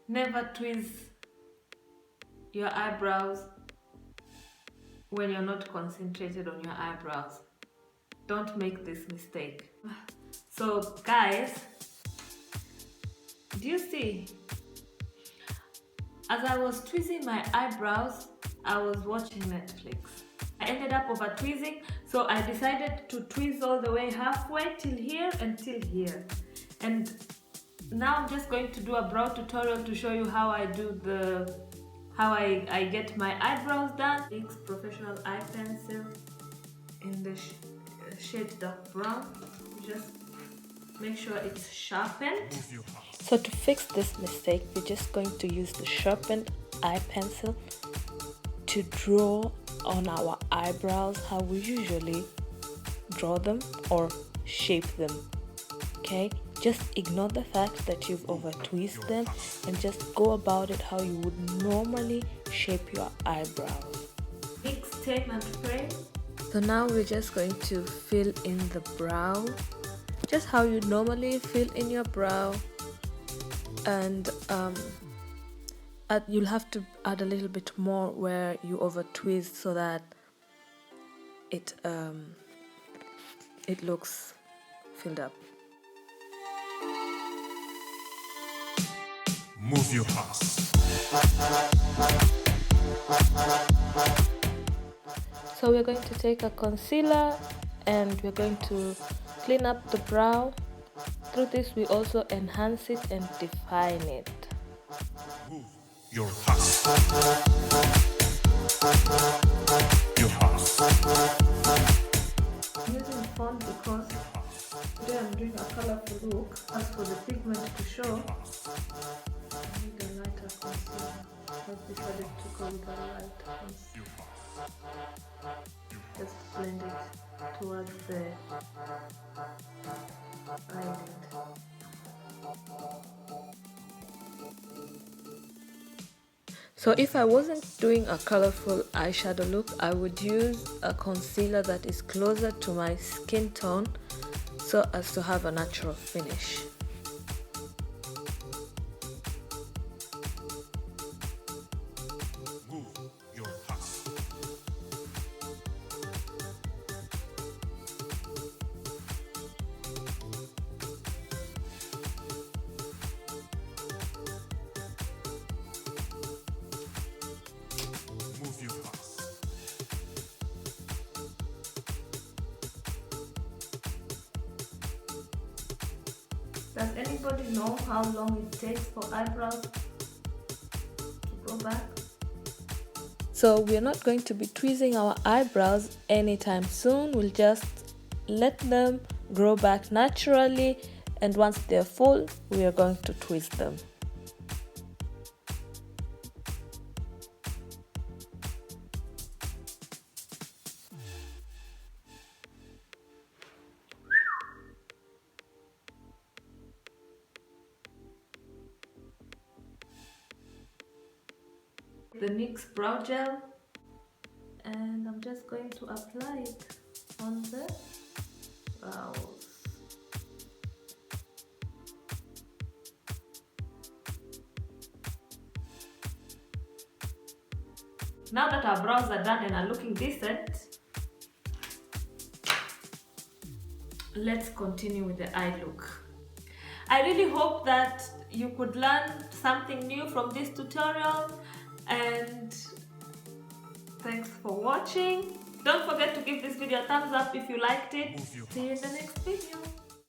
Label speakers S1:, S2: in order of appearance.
S1: Never tweeze your eyebrows when you're not concentrated on your eyebrows. Don't make this mistake. So guys, do you see? As I was tweezing my eyebrows, I was watching Netflix. I ended up over tweezing, so I decided to tweeze all the way halfway till here and till here. And now I'm just going to do a brow tutorial to show you how I do how I get my eyebrows done. NYX professional eye pencil in the shade dark brown. Just make sure it's sharpened. So to fix this mistake, we're just going to use the sharpened eye pencil to draw on our eyebrows how we usually draw them or shape them. Okay, just ignore the fact that you've over tweezed them and just go about it how you would normally shape your eyebrows. Mix, tame and frame. So now we're just going to fill in the brow just how you normally fill in your brow, and you'll have to add a little bit more where you over tweezed so that it looks filled up.
S2: Move your ass.
S1: So we're going to take a concealer and we're going to clean up the brow. Through this we also enhance it and define it.
S2: Move your ass. Your ass.
S1: I'm using font because today I'm doing a colorful look. As for the pigment to show, I need a lighter concealer. I've decided to go with a light concealer. Just blend it towards the eyelid. So if I wasn't doing a colorful eyeshadow look, I would use a concealer that is closer to my skin tone so as to have a natural finish.
S2: Move your ass. Move your ass.
S1: Does anybody know how long it takes for eyebrows to grow back? So we're not going to be tweezing our eyebrows anytime soon. We'll just let them grow back naturally, and once they're full, we are going to tweeze them. The NYX brow gel, and I'm just going to apply it on the brows. Now that our brows are done and are looking decent, let's continue with the eye look. I really hope that you could learn something new from this tutorial, and thanks for watching. Don't forget to give this video a thumbs up if you liked it. See you in the next video.